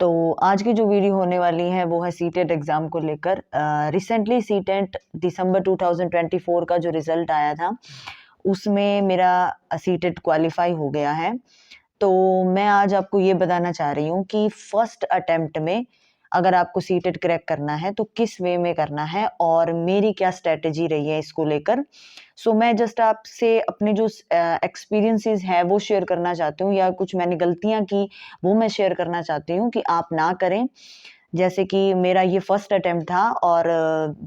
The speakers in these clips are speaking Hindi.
तो आज की जो वीडियो होने वाली है वो है सीटेट एग्ज़ाम को लेकर। रिसेंटली सीटेट दिसंबर 2024 का जो रिज़ल्ट आया था उसमें मेरा सीटेट क्वालिफाई हो गया है। तो मैं आज आपको ये बताना चाह रही हूँ कि फर्स्ट अटेम्प्ट में अगर आपको सीटेट क्रैक करना है तो किस वे में करना है और मेरी क्या स्ट्रेटजी रही है इसको लेकर। सो मैं जस्ट आपसे अपने जो एक्सपीरियंसेस है वो शेयर करना चाहती हूँ, या कुछ मैंने गलतियाँ की वो मैं शेयर करना चाहती हूँ कि आप ना करें। जैसे कि मेरा ये फर्स्ट अटेम्प्ट था और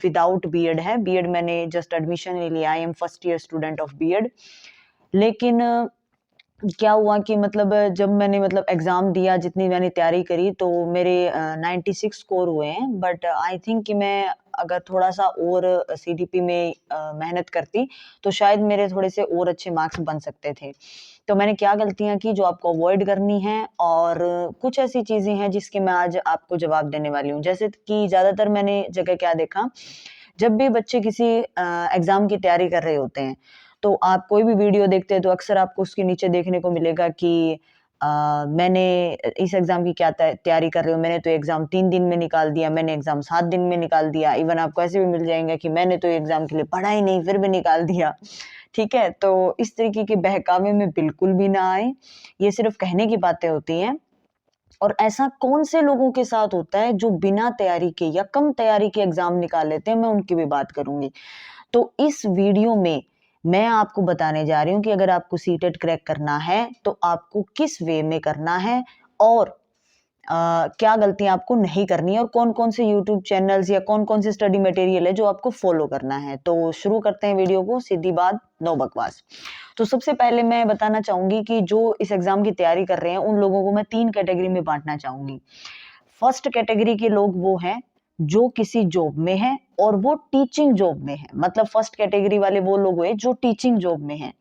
विदाउट बीएड है। बीएड मैंने जस्ट एडमिशन ले लिया, I am first year student of BEd. लेकिन क्या हुआ कि जब मैंने एग्ज़ाम दिया, जितनी मैंने तैयारी करी तो मेरे 96 स्कोर हुए हैं। बट आई थिंक कि मैं अगर थोड़ा-सा और सीडीपी में मेहनत करती तो शायद मेरे थोड़े से और अच्छे मार्क्स बन सकते थे। तो मैंने क्या गलतियाँ की जो आपको अवॉइड करनी है, और कुछ ऐसी चीज़ें हैं जिसके मैं आज आपको जवाब देने वाली हूँ। जैसे कि ज़्यादातर मैंने जगह क्या देखा, जब भी बच्चे किसी एग्ज़ाम की तैयारी कर रहे होते हैं, तो आप कोई भी वीडियो देखते हैं तो अक्सर आपको उसके नीचे देखने को मिलेगा कि मैंने इस एग्ज़ाम की क्या तैयारी कर रहे हो, मैंने तो एग्ज़ाम 3 दिन में निकाल दिया, मैंने एग्ज़ाम 7 दिन में निकाल दिया। इवन आपको ऐसे भी मिल जाएँगे कि मैंने तो एग्ज़ाम के लिए पढ़ा ही नहीं, फिर भी निकाल दिया। ठीक है? तो इस तरीके के बहकावे में बिल्कुल भी ना आएँ। ये सिर्फ़ कहने की बातें होती हैं। और ऐसा कौन से लोगों के साथ होता है जो बिना तैयारी के या कम तैयारी के एग्ज़ाम निकाल लेते हैं, मैं उनकी भी बात करूँगी। तो इस वीडियो में मैं आपको बताने जा रही हूँ कि अगर आपको सीटेट क्रैक करना है तो आपको किस वे में करना है, और क्या गलतियां आपको नहीं करनी है, और कौन-कौन से यूट्यूब चैनल्स या कौन-कौन से स्टडी मटेरियल है जो आपको फॉलो करना है। तो शुरू करते हैं वीडियो को, सीधी बात, नो बकवास। तो सबसे पहले मैं बताना चाहूंगी कि जो इस एग्जाम की तैयारी कर रहे हैं उन लोगों को मैं 3 कैटेगरी में बांटना चाहूंगी। फर्स्ट कैटेगरी के लोग वो हैं जो किसी जॉब में हैं और वो टीचिंग जॉब में है। मतलब फर्स्ट कैटेगरी वाले वो लोग हुए जो टीचिंग जॉब में हैं।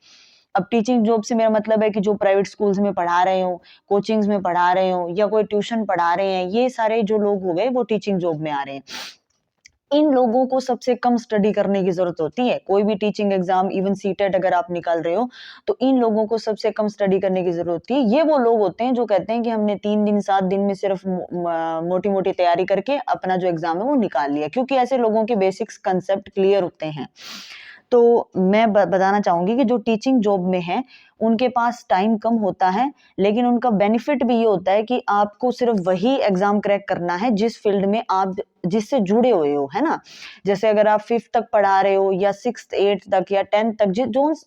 अब टीचिंग जॉब से मेरा मतलब है कि जो प्राइवेट स्कूल्स में पढ़ा रहे हो, कोचिंग्स में पढ़ा रहे हो, या कोई ट्यूशन पढ़ा रहे हैं, ये सारे जो लोग हो गए वो टीचिंग जॉब में आ रहे हैं। इन लोगों को सबसे कम स्टडी करने की जरूरत होती है। कोई भी टीचिंग एग्जाम, इवन सीटेट अगर आप निकाल रहे हो तो इन लोगों को सबसे कम स्टडी करने की जरूरत होती है। ये वो लोग होते हैं जो कहते हैं कि हमने 3 दिन 7 दिन में सिर्फ मोटी मोटी तैयारी करके अपना जो एग्जाम है वो निकाल लिया, क्योंकि ऐसे लोगों के बेसिक्स कंसेप्ट क्लियर होते हैं। तो मैं बताना चाहूंगी कि जो टीचिंग जॉब में है उनके पास टाइम कम होता है, लेकिन उनका बेनिफिट भी ये होता है कि आपको सिर्फ वही एग्जाम क्रैक करना है जिस फील्ड में आप जिससे जुड़े हुए हो, है ना। जैसे अगर आप 5th तक पढ़ा रहे हो या 6th 8th तक या 10th तक,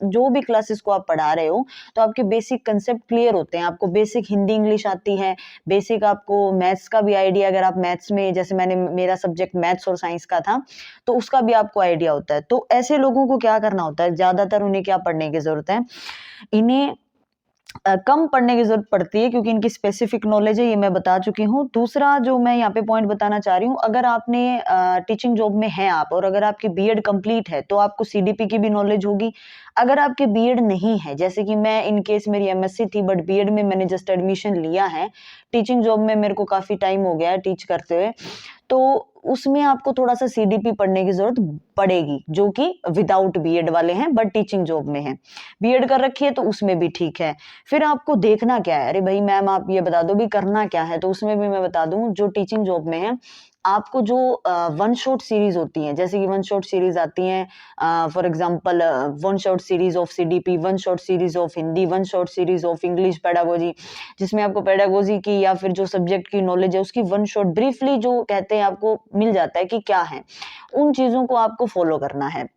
जो भी क्लासेस को आप पढ़ा रहे हो, तो आपके बेसिक कंसेप्ट क्लियर होते हैं। आपको बेसिक हिंदी इंग्लिश आती है, बेसिक आपको मैथ्स का भी आइडिया, अगर आप मैथ्स में, जैसे मेरा सब्जेक्ट मैथ्स और साइंस का था, तो उसका भी आपको आइडिया होता है। तो ऐसे लोगों को क्या करना होता है, ज्यादातर उन्हें क्या पढ़ने की जरूरत है, इन्हें कम पढ़ने की जरूरत पड़ती है क्योंकि इनकी स्पेसिफिक नॉलेज है, ये मैं बता चुकी हूँ। दूसरा जो मैं यहाँ पे पॉइंट बताना चाह रही हूँ, अगर आपने टीचिंग जॉब में है आप, और अगर आपकी बीएड कंप्लीट है तो आपको सीडीपी की भी नॉलेज होगी। अगर आपकी बीएड नहीं है, जैसे कि मैं, इन केस मेरी एमएससी थी बट बीएड में मैंने जस्ट एडमिशन लिया है, टीचिंग जॉब में मेरे को काफी टाइम हो गया है टीच करते हुए, तो उसमें आपको थोड़ा सा सीडीपी पढ़ने की जरूरत पड़ेगी, जो कि विदाउट बीएड वाले हैं बट टीचिंग जॉब में हैं। बीएड कर रखी है तो उसमें भी ठीक है। फिर आपको देखना क्या है, अरे भाई मैम आप ये बता दो भी करना क्या है, तो उसमें भी मैं बता दूं, जो टीचिंग जॉब में है आपको जो वन शॉट सीरीज होती है, जैसे कि वन शॉट सीरीज आती हैं, for example one shot series of CDP, one shot series of Hindi, one shot series of English pedagogy, जिसमें आपको पेडागोजी की या फिर जो सब्जेक्ट की नॉलेज है उसकी वन शॉट ब्रीफली जो कहते हैं आपको मिल जाता है कि क्या है। उन चीजों को आपको फॉलो करना है।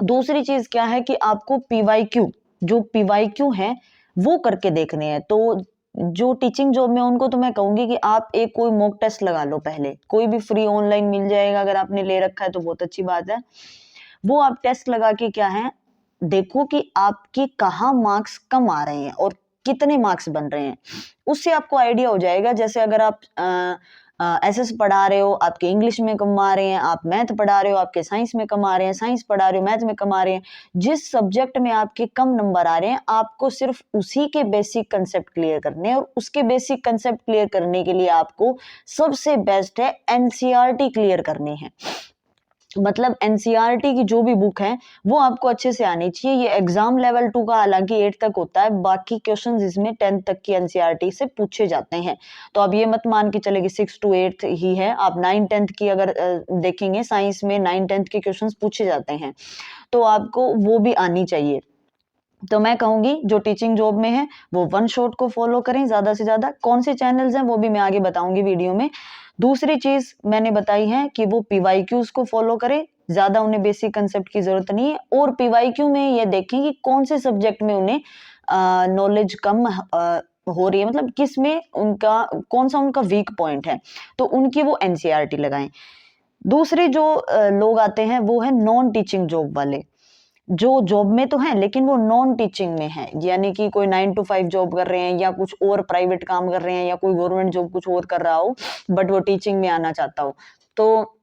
दूसरी चीज क्या है कि आपको पीवाईक्यू, जो पीवाईक्यू है वो करके देखने हैं। तो जो टीचिंग जॉब में, उनको तो मैं कहूंगी कि आप एक कोई मॉक टेस्ट लगा लो पहले, कोई भी फ्री ऑनलाइन मिल जाएगा, अगर आपने ले रखा है तो बहुत अच्छी बात है। वो आप टेस्ट लगा के क्या है, देखो कि आपके कहाँ मार्क्स कम आ रहे हैं और कितने मार्क्स बन रहे हैं, उससे आपको आइडिया हो जाएगा। जैसे अगर आप एसएस पढ़ा रहे हो, आपके इंग्लिश में कम आ रहे हैं, आप मैथ पढ़ा रहे हो, आपके साइंस में कम आ रहे हैं, साइंस पढ़ा रहे हो, मैथ में कम आ रहे हैं, जिस सब्जेक्ट में आपके कम नंबर आ रहे हैं, आपको सिर्फ उसी के बेसिक कंसेप्ट क्लियर करने हैं। और उसके बेसिक कंसेप्ट क्लियर करने के लिए आपको सबसे बेस्ट है एनसीईआरटी क्लियर करनी है। मतलब एनसीईआरटी की जो भी बुक है वो आपको अच्छे से आनी चाहिए। ये एग्जाम लेवल 2 का हालांकि 8 तक होता है, बाकी क्वेश्चंस इसमें 10 तक की एनसीईआरटी से पूछे जाते हैं। तो अब ये मत मान के चले कि 6 to 8 ही है, आप 9 10th की अगर देखेंगे साइंस में 9 10th के क्वेश्चंस पूछे जाते हैं, तो आपको वो भी आनी चाहिए। तो मैं कहूंगी जो टीचिंग जॉब में है वो वन शॉट को फॉलो करें ज्यादा से ज्यादा। कौन से चैनल्स हैं वो भी मैं आगे बताऊंगी वीडियो में। दूसरी चीज मैंने बताई है कि वो पीवाईक्यूज को फॉलो करें, ज्यादा उन्हें बेसिक कंसेप्ट की जरूरत नहीं है। और पीवाईक्यू में ये देखें कि कौन से सब्जेक्ट में उन्हें नॉलेज कम हो रही है, मतलब किस में उनका कौन सा उनका वीक पॉइंट है, तो उनकी वो एनसीईआरटी लगाएं। दूसरे जो लोग आते हैं वो है नॉन टीचिंग जॉब वाले, जो जॉब में तो हैं लेकिन वो नॉन टीचिंग में है, यानी कि कोई 9 to 5 जॉब कर रहे हैं या कुछ और प्राइवेट काम कर रहे हैं या कोई गवर्नमेंट जॉब कुछ और कर रहा हो बट वो टीचिंग में आना चाहता हो। तो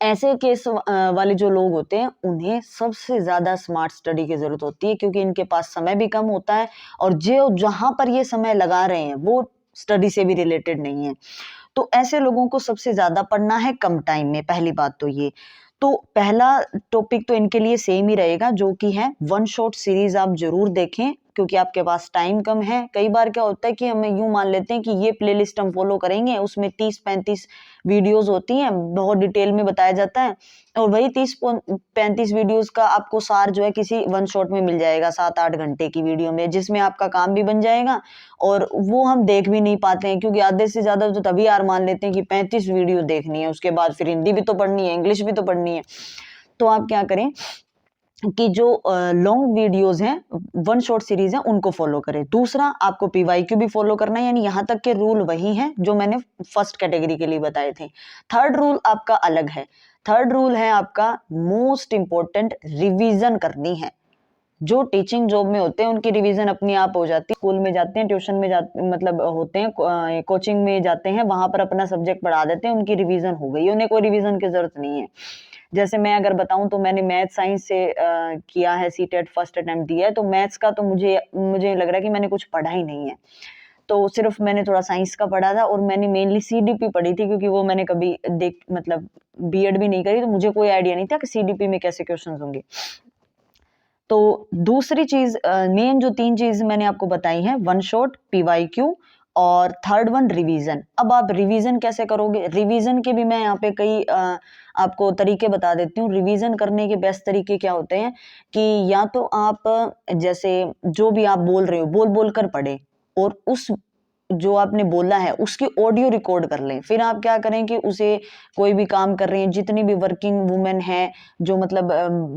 ऐसे केस वाले जो लोग होते हैं उन्हें सबसे ज्यादा स्मार्ट स्टडी की जरूरत होती है, क्योंकि इनके पास समय भी कम होता है और जो जहां पर ये समय लगा रहे हैं वो स्टडी से भी रिलेटेड नहीं है। तो ऐसे लोगों को सबसे ज्यादा पढ़ना है कम टाइम में, पहली बात तो ये। तो पहला टॉपिक तो इनके लिए सेम ही रहेगा, जो कि है वन शॉट सीरीज आप जरूर देखें, क्योंकि आपके पास टाइम कम है। कई बार क्या होता है कि हम यूं मान लेते हैं कि ये प्लेलिस्ट हम फॉलो करेंगे, उसमें 30-35 वीडियोस होती हैं, बहुत डिटेल में बताया जाता है, और वही 30-35 वीडियोस का आपको सार जो है किसी वन शॉट में मिल जाएगा 7-8 घंटे की वीडियो में, जिसमें आपका काम भी बन जाएगा और वो हम देख भी नहीं पाते हैं, क्योंकि आधे से ज्यादा तो तभी हार मान लेते हैं कि 35 वीडियो देखनी है, उसके बाद फिर हिंदी भी तो पढ़नी है, इंग्लिश भी तो पढ़नी है। तो आप क्या करें कि जो लॉन्ग वीडियोस हैं, वन शॉट सीरीज है, उनको फॉलो करें। दूसरा, आपको पीवाईक्यू भी फॉलो करना है, यानी यहाँ तक के रूल वही हैं जो मैंने फर्स्ट कैटेगरी के लिए बताए थे। थर्ड रूल आपका अलग है। थर्ड रूल है आपका मोस्ट इंपॉर्टेंट, रिवीजन करनी है। जो टीचिंग जॉब में होते हैं उनकी रिवीजन अपनी आप हो जाती है, स्कूल में जाते हैं, ट्यूशन में जाते, मतलब होते हैं, कोचिंग में जाते हैं, वहां पर अपना सब्जेक्ट पढ़ा देते हैं, उनकी रिवीजन हो गई, उन्हें कोई रिवीजन की जरूरत नहीं है। जैसे मैं अगर बताऊं तो मैंने मैथ साइंस से किया है, सीटेट फर्स्ट अटेम्प्ट दिया है, तो मैथ्स का तो मुझे लग रहा है कि मैंने कुछ पढ़ा ही नहीं है। तो सिर्फ मैंने थोड़ा साइंस का पढ़ा था और मैंने मेनली सीडीपी पढ़ी थी, क्योंकि वो मैंने कभी मतलब बीएड भी नहीं करी, तो मुझे कोई आइडिया नहीं था कि सीडीपी में कैसे क्वेश्चंस होंगे। तो दूसरी चीज, मेन जो 3 चीज मैंने आपको बताई हैं, वन शॉट, पीवाईक्यू और थर्ड वन रिवीजन। अब आप रिवीजन कैसे करोगे? रिवीजन के भी मैं यहाँ पे कई आपको तरीके बता देती हूँ। रिवीजन करने के बेस्ट तरीके क्या होते हैं कि या तो आप जैसे जो भी आप बोल रहे हो बोल बोल कर पढ़े, और उस जो आपने बोला है उसकी ऑडियो रिकॉर्ड कर लें। फिर आप क्या करें कि उसे, कोई भी काम कर रही हैं, जितनी भी वर्किंग वुमेन है, जो मतलब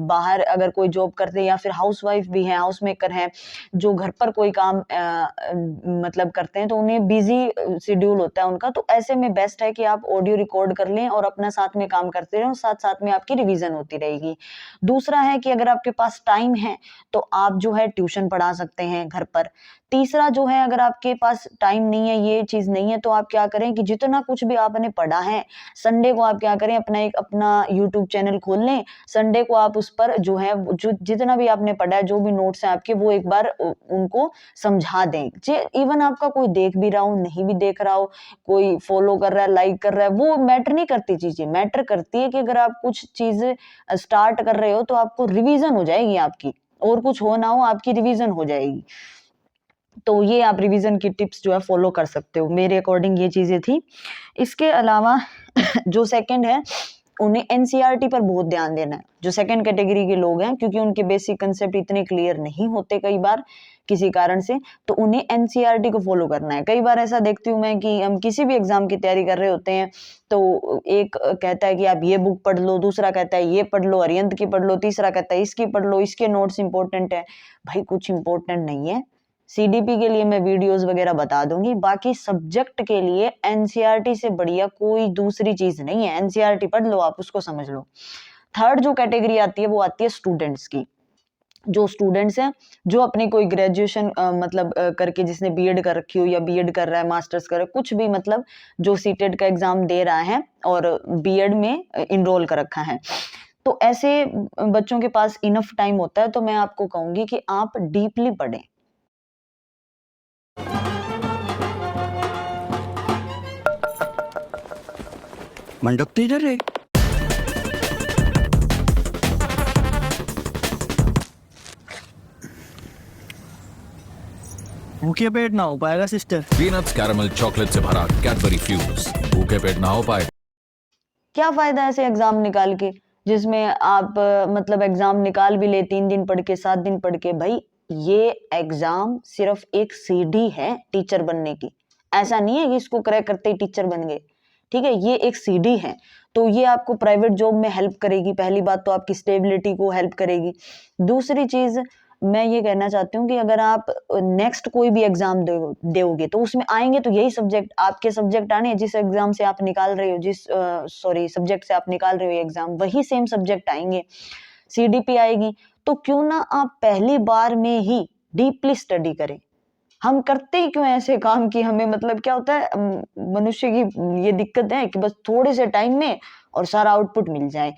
बाहर अगर कोई जॉब करते हैं या फिर हाउसवाइफ भी है, हाउस मेकर है, जो घर पर कोई काम मतलब करते हैं, तो उन्हें बिजी शेड्यूल होता है उनका, तो ऐसे में बेस्ट है कि आप ऑडियो रिकॉर्ड कर लें और अपना साथ में काम करते रहें, साथ साथ में आपकी रिवीजन होती रहेगी। दूसरा है कि अगर आपके पास टाइम है तो आप जो है ट्यूशन पढ़ा सकते हैं घर पर। तीसरा जो है, अगर आपके पास टाइम नहीं है, ये चीज नहीं है, तो आप क्या करें कि जितना कुछ भी आपने पढ़ा है, संडे को आप क्या करें, अपना यूट्यूब चैनल खोल लें। संडे को आप उस पर जो है, जो जितना भी आपने पढ़ा है, जो भी नोट्स हैं आपके, वो एक बार उनको समझा दें। इवन आपका कोई देख भी रहा हो, नहीं भी देख रहा हो, कोई फॉलो कर रहा है, लाइक कर रहा है, वो मैटर नहीं करती चीजें। मैटर करती है कि अगर आप कुछ चीज स्टार्ट कर रहे हो तो आपको रिवीजन हो जाएगी आपकी, और कुछ हो ना हो आपकी रिवीजन हो जाएगी। तो ये आप रिवीजन की टिप्स जो है फॉलो कर सकते हो। मेरे अकॉर्डिंग ये चीजें थी। इसके अलावा जो सेकंड है, उन्हें एनसीईआरटी पर बहुत ध्यान देना है, जो सेकंड कैटेगरी के लोग हैं, क्योंकि उनके बेसिक कंसेप्ट इतने क्लियर नहीं होते कई बार किसी कारण से, तो उन्हें एनसीईआरटी को फॉलो करना है। कई बार ऐसा देखती हूँ मैं कि हम किसी भी एग्जाम की तैयारी कर रहे होते हैं, तो एक कहता है कि आप ये बुक पढ़ लो, दूसरा कहता है ये पढ़ लो, अरिहंत की पढ़ लो, तीसरा कहता है इसकी पढ़ लो, इसके नोट्स इंपॉर्टेंट है। भाई कुछ इंपॉर्टेंट नहीं है। सीडीपी के लिए मैं वीडियोस वगैरह बता दूंगी, बाकी सब्जेक्ट के लिए एनसीईआरटी से बढ़िया कोई दूसरी चीज नहीं है। एनसीईआरटी पढ़ लो, आप उसको समझ लो। थर्ड जो कैटेगरी आती है वो आती है स्टूडेंट्स की। जो स्टूडेंट्स हैं, जो अपनी कोई ग्रेजुएशन मतलब करके, जिसने बीएड कर रखी हो या बीएड कर रहा है, मास्टर्स कर रहा है, कुछ भी, मतलब जो सीटेट का एग्जाम दे रहा है और बीएड में इनरोल कर रखा है, तो ऐसे बच्चों के पास इनफ टाइम होता है। तो मैं आपको कहूंगी कि आप डीपली पढ़ें। मंडप तो इधर है। भूखे पेट ना हो पाएगा सिस्टर। पीनट्स कैरमल चॉकलेट से भरा कैडबरी फ्यूज, भूखे पेट ना हो पाए। क्या फायदा ऐसे एग्जाम निकाल के जिसमें आप मतलब एग्जाम निकाल भी ले 3 दिन पढ़ के 7 दिन पढ़ के। भाई ये एग्जाम सिर्फ एक सीढ़ी है टीचर बनने की। ऐसा नहीं है कि इसको क्रैक करते ही टीचर बन गए। ठीक है, ये एक सीढ़ी है। तो ये आपको प्राइवेट जॉब में हेल्प करेगी। पहली बात तो आपकी स्टेबिलिटी को हेल्प करेगी। दूसरी चीज मैं ये कहना चाहती हूँ कि अगर आप नेक्स्ट कोई भी एग्जाम दोगे तो उसमें आएंगे तो यही सब्जेक्ट आपके सब्जेक्ट आने, जिस एग्जाम से आप निकाल रहे हो, जिस सॉरी सब्जेक्ट से आप निकाल रहे हो एग्जाम, वही सेम सब्जेक्ट आएंगे, सीडीपी आएगी। तो क्यों ना आप पहली बार में ही डीपली स्टडी करें। हम करते ही क्यों ऐसे काम कि हमें मतलब क्या होता है, मनुष्य की ये दिक्कत है कि बस थोड़े से टाइम में और सारा आउटपुट मिल जाए।